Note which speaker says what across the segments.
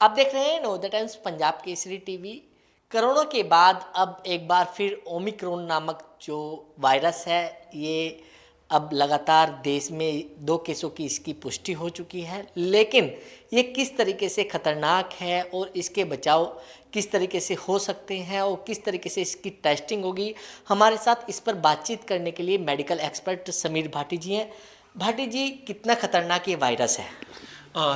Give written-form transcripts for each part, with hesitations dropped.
Speaker 1: आप देख रहे हैं know the times Punjab Kesari TV. करोड़ों के बाद अब एक बार फिर ओमिक्रॉन नामक जो वायरस है, ये अब लगातार देश में 2 केसों की इसकी पुष्टि हो चुकी है। लेकिन ये किस तरीके से खतरनाक है और इसके बचाव किस तरीके से हो सकते हैं और किस तरीके से इसकी टेस्टिंग होगी, हमारे साथ इस पर बातचीत करने के लिए मेडिकल एक्सपर्ट समीर भाटी जी हैं। भाटी जी, कितना खतरनाक ये वायरस है?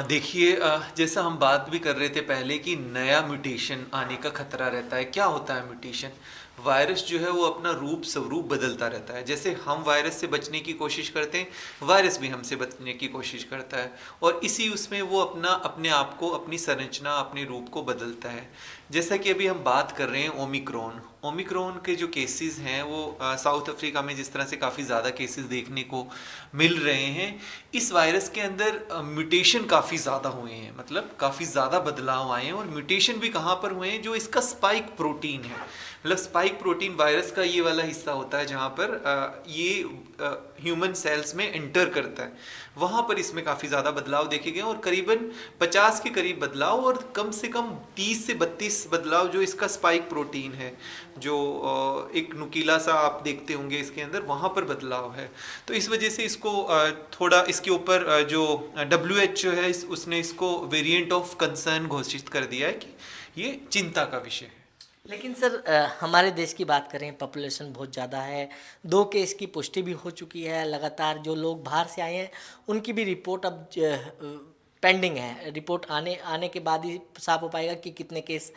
Speaker 2: देखिए, जैसा हम बात भी कर रहे थे पहले कि नया म्यूटेशन आने का खतरा रहता है। क्या होता है म्यूटेशन? वायरस जो है वो अपना रूप स्वरूप बदलता रहता है। जैसे हम वायरस से बचने की कोशिश करते हैं, वायरस भी हमसे बचने की कोशिश करता है, और इसी उसमें वो अपने आप को, अपनी संरचना, अपने रूप को बदलता है। जैसा कि अभी हम बात कर रहे हैं ओमिक्रॉन ओमिक्रॉन के जो केसेस हैं वो साउथ अफ्रीका में जिस तरह से काफ़ी ज़्यादा केसेस देखने को मिल रहे हैं। इस वायरस के अंदर म्यूटेशन काफ़ी ज़्यादा हुए हैं, मतलब काफ़ी ज़्यादा बदलाव आए हैं। और म्यूटेशन भी कहाँ पर हुए हैं? जो इसका स्पाइक प्रोटीन है, मतलब स्पाइक प्रोटीन वायरस का ये वाला हिस्सा होता है जहाँ पर ये ह्यूमन सेल्स में एंटर करता है, वहाँ पर इसमें काफ़ी ज़्यादा बदलाव देखे गए। और करीबन 50 के करीब बदलाव, और कम से कम 30 से 32 बदलाव जो इसका स्पाइक प्रोटीन है, जो एक नुकीला सा आप देखते होंगे इसके अंदर, वहाँ पर बदलाव है। तो इस वजह से इसको थोड़ा इसके ऊपर जो WHO है उसने इसको वेरिएंट ऑफ कंसर्न घोषित कर दिया है कि ये चिंता का विषय है।
Speaker 1: लेकिन सर, हमारे देश की बात करें, पॉपुलेशन बहुत ज़्यादा है। 2 केस की पुष्टि भी हो चुकी है। लगातार जो लोग बाहर से आए हैं उनकी भी रिपोर्ट अब पेंडिंग है। रिपोर्ट आने आने के बाद ही साफ हो पाएगा कि कितने केस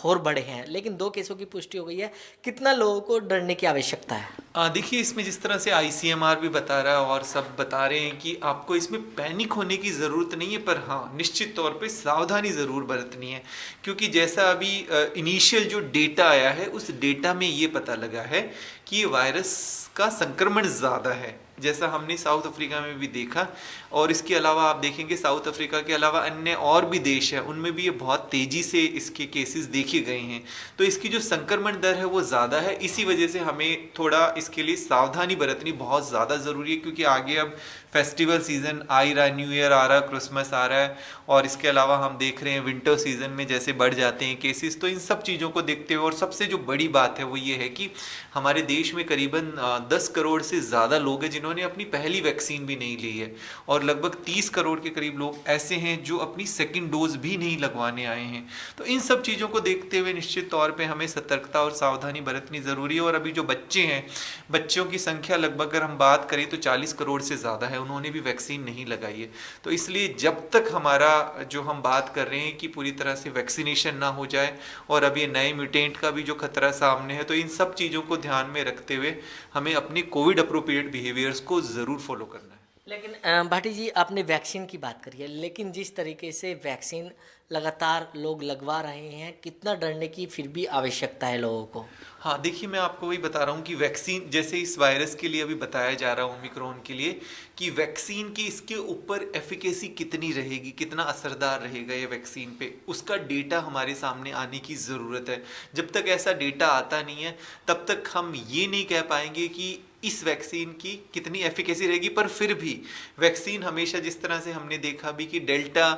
Speaker 1: और बढ़े हैं। लेकिन 2 केसों की पुष्टि हो गई है। कितना लोगों को डरने की आवश्यकता है?
Speaker 2: देखिए, इसमें जिस तरह से ICMR भी बता रहा है और सब बता रहे हैं कि आपको इसमें पैनिक होने की ज़रूरत नहीं है, पर हाँ, निश्चित तौर पे सावधानी ज़रूर बरतनी है। क्योंकि जैसा अभी इनिशियल जो डेटा आया है, उस डेटा में ये पता लगा है कि ये वायरस का संक्रमण ज़्यादा है, जैसा हमने साउथ अफ्रीका में भी देखा। और इसके अलावा आप देखेंगे, साउथ अफ्रीका के अलावा अन्य और भी देश हैं, उनमें भी ये बहुत तेज़ी से इसके केसेस देखे गए हैं। तो इसकी जो संक्रमण दर है वो ज़्यादा है। इसी वजह से हमें थोड़ा इसके लिए सावधानी बरतनी बहुत ज़्यादा ज़रूरी है, क्योंकि आगे अब फेस्टिवल सीज़न आ ही रहा है, न्यू ईयर आ रहा है, क्रिसमस आ रहा है, और इसके अलावा हम देख रहे हैं विंटर सीज़न में जैसे बढ़ जाते हैं केसेस। तो इन सब चीज़ों को देखते हुए, और सबसे जो बड़ी बात है वो ये है कि हमारे देश में करीबन 10 करोड़ से ज़्यादा लोग हैं जिन्होंने अपनी पहली वैक्सीन भी नहीं ली है, और लगभग 30 करोड़ के करीब लोग ऐसे हैं जो अपनी सेकेंड डोज भी नहीं लगवाने आए हैं। तो इन सब चीज़ों को देखते हुए निश्चित तौर पे हमें सतर्कता और सावधानी बरतनी ज़रूरी है। और अभी जो बच्चे हैं, बच्चों की संख्या लगभग अगर हम बात करें तो 40 करोड़ से ज़्यादा है, उन्होंने भी वैक्सीन नहीं लगाई है। तो इसलिए जब तक हमारा जो हम बात कर रहे हैं कि पूरी तरह से वैक्सीनेशन ना हो जाए, और अब ये नए म्यूटेंट का भी जो खतरा सामने है, तो इन सब चीज़ों को ध्यान में रखते हुए हमें अपनी कोविड अप्रोप्रिएट बिहेवियर्स को ज़रूर फॉलो करना है।
Speaker 1: लेकिन भाटी जी, आपने वैक्सीन की बात करी है, लेकिन जिस तरीके से वैक्सीन लगातार लोग लगवा रहे हैं, कितना डरने की फिर भी आवश्यकता है लोगों को?
Speaker 2: हाँ, देखिए, मैं आपको वही बता रहा हूँ कि वैक्सीन जैसे इस वायरस के लिए अभी बताया जा रहा है, ओमिक्रॉन के लिए, कि वैक्सीन की इसके ऊपर एफिकेसी कितनी रहेगी, कितना असरदार रहेगा ये वैक्सीन पे, उसका डेटा हमारे सामने आने की ज़रूरत है। जब तक ऐसा डेटा आता नहीं है, तब तक हम ये नहीं कह पाएंगे कि इस वैक्सीन की कितनी एफिकेसी रहेगी। पर फिर भी वैक्सीन हमेशा, जिस तरह से हमने देखा भी कि डेल्टा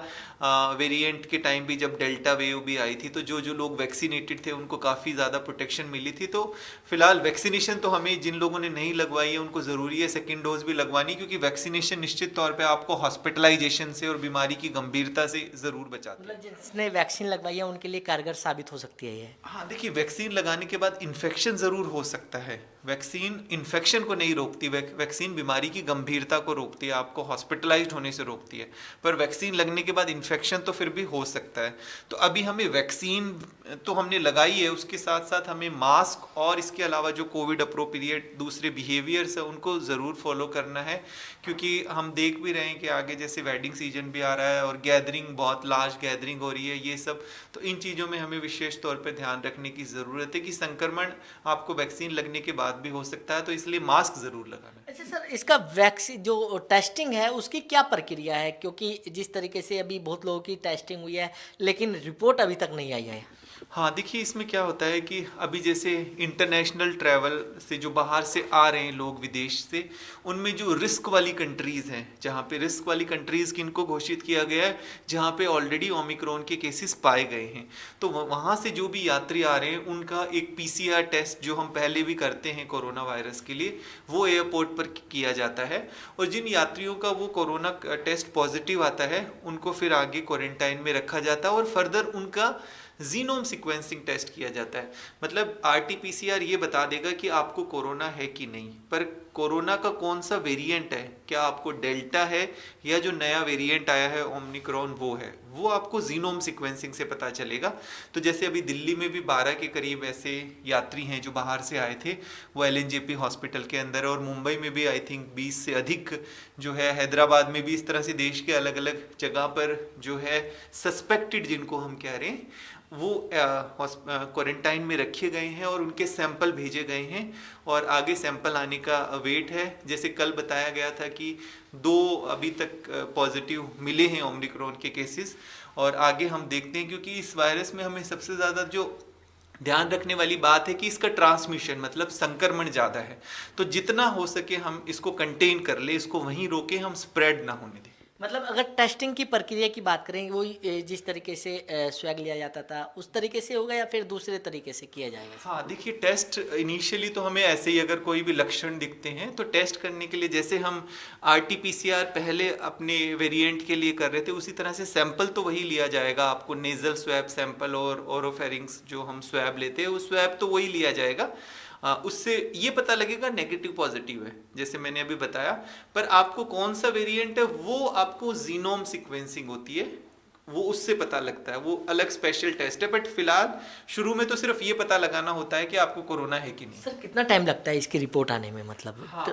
Speaker 2: वेरिएंट के टाइम भी, जब डेल्टा वेव भी आई थी, तो जो जो लोग वैक्सीनेटेड थे उनको काफ़ी ज़्यादा प्रोटेक्शन मिली थी। तो फिलहाल वैक्सीनेशन तो हमें, जिन लोगों ने नहीं लगवाई है उनको ज़रूरी है सेकेंड डोज भी लगवानी, क्योंकि वैक्सीनेशन निश्चित तौर पे आपको हॉस्पिटलाइजेशन से और बीमारी की गंभीरता से ज़रूर बचाती है।
Speaker 1: मतलब जिसने वैक्सीन लगवाई है उनके लिए कारगर साबित हो सकती है ये?
Speaker 2: हाँ, देखिए, वैक्सीन लगाने के बाद इन्फेक्शन ज़रूर हो सकता है। वैक्सीन इन्फेक्शन को नहीं रोकती, वैक्सीन बीमारी की गंभीरता को रोकती है, आपको हॉस्पिटलाइज्ड होने से रोकती है। पर वैक्सीन लगने के बाद इन्फेक्शन तो फिर भी हो सकता है। तो अभी हमें वैक्सीन तो हमने लगाई है, उसके साथ साथ हमें मास्क और इसके अलावा जो कोविड अप्रोप्रिएट दूसरे बिहेवियर्स है उनको ज़रूर फॉलो करना है। क्योंकि हम देख भी रहे हैं कि आगे जैसे वेडिंग सीजन भी आ रहा है, और गैदरिंग, बहुत लार्ज गैदरिंग हो रही है, ये सब। तो इन चीज़ों में हमें विशेष तौर पे ध्यान रखने की ज़रूरत है कि संक्रमण आपको वैक्सीन लगने के बाद भी हो सकता है, तो इसलिए मास्क ज़रूर लगाना है।
Speaker 1: अच्छा सर, इसका वैक्सीन जो टेस्टिंग है उसकी क्या प्रक्रिया है? क्योंकि जिस तरीके से अभी बहुत लोगों की टेस्टिंग हुई है, लेकिन रिपोर्ट अभी तक नहीं आई है।
Speaker 2: हाँ, देखिए इसमें क्या होता है कि अभी जैसे इंटरनेशनल ट्रैवल से जो बाहर से आ रहे हैं लोग विदेश से, उनमें जो रिस्क वाली कंट्रीज़ हैं, जहाँ पे रिस्क वाली कंट्रीज़ किनको घोषित किया गया है, जहाँ पे ऑलरेडी ओमिक्रॉन के केसेस पाए गए हैं, तो वहाँ से जो भी यात्री आ रहे हैं उनका एक पीसीआर टेस्ट जो हम पहले भी करते हैं कोरोना वायरस के लिए, वो एयरपोर्ट पर किया जाता है। और जिन यात्रियों का वो कोरोना टेस्ट पॉजिटिव आता है उनको फिर आगे क्वारंटाइन में रखा जाता है और फर्दर उनका जीनोम सीक्वेंसिंग टेस्ट किया जाता है। मतलब आरटीपीसीआर ये बता देगा कि आपको कोरोना है कि नहीं, पर कोरोना का कौन सा वेरिएंट है, क्या आपको डेल्टा है या जो नया वेरिएंट आया है ओमिक्रॉन वो है, वो आपको जीनोम सीक्वेंसिंग से पता चलेगा। तो जैसे अभी दिल्ली में भी 12 के करीब ऐसे यात्री हैं जो बाहर से आए थे, वो एलएनजेपी हॉस्पिटल के अंदर, और मुंबई में भी आई थिंक 20 से अधिक जो है, हैदराबाद में भी, इस तरह से देश के अलग अलग जगह पर जो है सस्पेक्टेड जिनको हम कह रहे हैं वो क्वारंटाइन में रखे गए हैं और उनके सैंपल भेजे गए हैं और आगे सैंपल आने का वेट है। जैसे कल बताया गया था कि 2 अभी तक पॉजिटिव मिले हैं ओमिक्रॉन के केसेस, और आगे हम देखते हैं, क्योंकि इस वायरस में हमें सबसे ज़्यादा जो ध्यान रखने वाली बात है कि इसका ट्रांसमिशन मतलब संक्रमण ज़्यादा है, तो जितना हो सके हम इसको कंटेन कर ले, इसको वहीं रोके, हम स्प्रेड ना होने दें।
Speaker 1: मतलब अगर टेस्टिंग की प्रक्रिया की बात करें, वो जिस तरीके से स्वैग लिया जाता था उस तरीके से होगा या फिर दूसरे तरीके से किया जाएगा?
Speaker 2: हाँ, देखिए टेस्ट इनिशियली तो हमें ऐसे ही अगर कोई भी लक्षण दिखते हैं तो टेस्ट करने के लिए जैसे हम आरटीपीसीआर पहले अपने वेरिएंट के लिए कर रहे थे, उसी तरह से सैंपल तो वही लिया जाएगा। आपको नेजल स्वैब सैंपल और ओरोफेरिंग्स जो हम स्वैब लेते हैं वो स्वैब तो वही लिया जाएगा। उससे ये पता लगेगा नेगेटिव पॉजिटिव है, जैसे मैंने अभी बताया। पर आपको कौन सा वेरिएंट है वो आपको जीनोम सीक्वेंसिंग होती है, वो उससे पता लगता है, वो अलग स्पेशल टेस्ट है। बट फिलहाल शुरू में तो सिर्फ ये पता लगाना होता है कि आपको कोरोना है कि नहीं।
Speaker 1: सर कितना टाइम लगता है इसकी रिपोर्ट आने में? मतलब
Speaker 2: हाँ,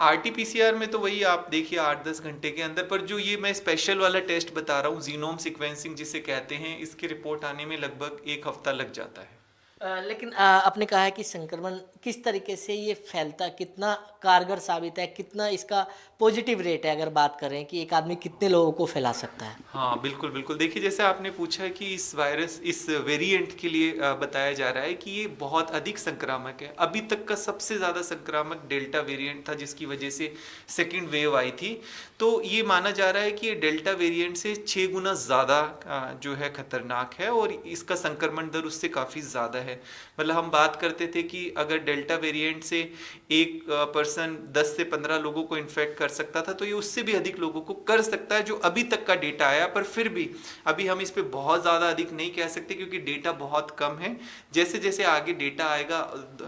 Speaker 2: आरटीपीसीआर में तो वही आप देखिए 8-10 घंटे के अंदर, पर जो ये मैं स्पेशल वाला टेस्ट बता रहा हूँ जीनोम सीक्वेंसिंग जिसे कहते हैं, इसकी रिपोर्ट आने में लगभग 1 हफ्ता लग जाता है।
Speaker 1: लेकिन आपने कहा है कि संक्रमण किस तरीके से ये फैलता, कितना कारगर साबित है, कितना इसका पॉजिटिव रेट है, अगर बात करें कि एक आदमी कितने लोगों को फैला सकता है?
Speaker 2: हाँ, बिल्कुल बिल्कुल। देखिए जैसे आपने पूछा है कि इस वायरस, इस वेरिएंट के लिए बताया जा रहा है कि ये बहुत अधिक संक्रामक है। अभी तक का सबसे ज़्यादा संक्रामक डेल्टा वेरिएंट था, जिसकी वजह से सेकेंड वेव आई थी। तो ये माना जा रहा है कि ये डेल्टा वेरिएंट से 6 गुना ज़्यादा जो है खतरनाक है और इसका संक्रमण दर उससे काफ़ी ज़्यादा है। मतलब हम बात करते थे कि अगर डेल्टा वेरिएंट से एक पर्सन 10 से 15 लोगों को इन्फेक्ट कर सकता था, तो ये उससे भी अधिक लोगों को कर सकता है, जो अभी तक का डेटा आया। पर फिर भी अभी हम इस पे बहुत ज़्यादा अधिक नहीं कह सकते क्योंकि डेटा बहुत कम है। जैसे जैसे आगे डेटा आएगा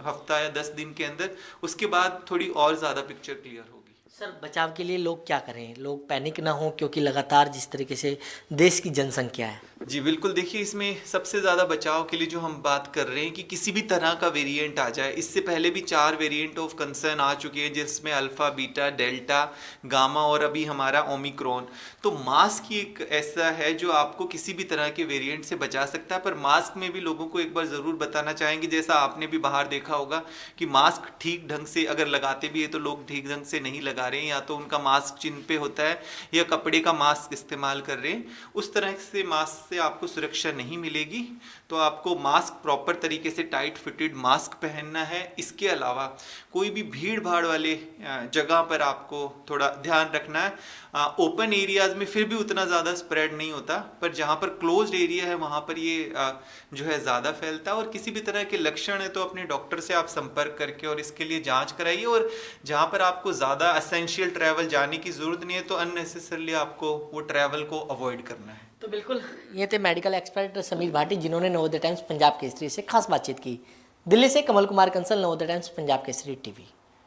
Speaker 2: हफ्ता या 10 दिन के अंदर, उसके बाद थोड़ी और ज़्यादा पिक्चर क्लियर होगी।
Speaker 1: सर बचाव के लिए लोग क्या करें, लोग पैनिक ना हो, क्योंकि लगातार जिस तरीके से देश की जनसंख्या है?
Speaker 2: जी बिल्कुल। देखिए इसमें सबसे ज़्यादा बचाव के लिए जो हम बात कर रहे हैं कि किसी भी तरह का वेरिएंट आ जाए, इससे पहले भी 4 वेरिएंट ऑफ कंसर्न आ चुके हैं, जिसमें अल्फ़ा, बीटा, डेल्टा, गामा और अभी हमारा ओमिक्रॉन। तो मास्क ही एक ऐसा है जो आपको किसी भी तरह के वेरिएंट से बचा सकता है। पर मास्क में भी लोगों को एक बार ज़रूर बताना चाहेंगे, जैसा आपने भी बाहर देखा होगा कि मास्क ठीक ढंग से अगर लगाते भी है तो लोग ठीक ढंग से नहीं लगा रहे हैं, या तो उनका मास्क चिन्ह पे होता है या कपड़े का मास्क इस्तेमाल कर रहे हैं। उस तरह से मास्क से आपको सुरक्षा नहीं मिलेगी। तो आपको मास्क प्रॉपर तरीके से टाइट फिटेड मास्क पहनना है। इसके अलावा कोई भी भीड़ भाड़ वाले जगह पर आपको थोड़ा ध्यान रखना है। ओपन एरियाज में फिर भी उतना ज़्यादा स्प्रेड नहीं होता, पर जहाँ पर क्लोज्ड एरिया है वहाँ पर ये जो है ज़्यादा फैलता है। और किसी भी तरह के लक्षण है तो अपने डॉक्टर से आप संपर्क करके और इसके लिए जांच कराइए। और जहाँ पर आपको ज़्यादा एसेंशियल ट्रैवल जाने की ज़रूरत नहीं है तो अननेसेसरली आपको वो ट्रैवल को अवॉइड करना है।
Speaker 1: तो बिल्कुल, ये थे मेडिकल एक्सपर्ट समीर भाटी, जिन्होंने नवोदय टाइम्स पंजाब केसरी से खास बातचीत की। दिल्ली से कमल कुमार कंसल, नवोदय टाइम्स पंजाब केसरी टीवी।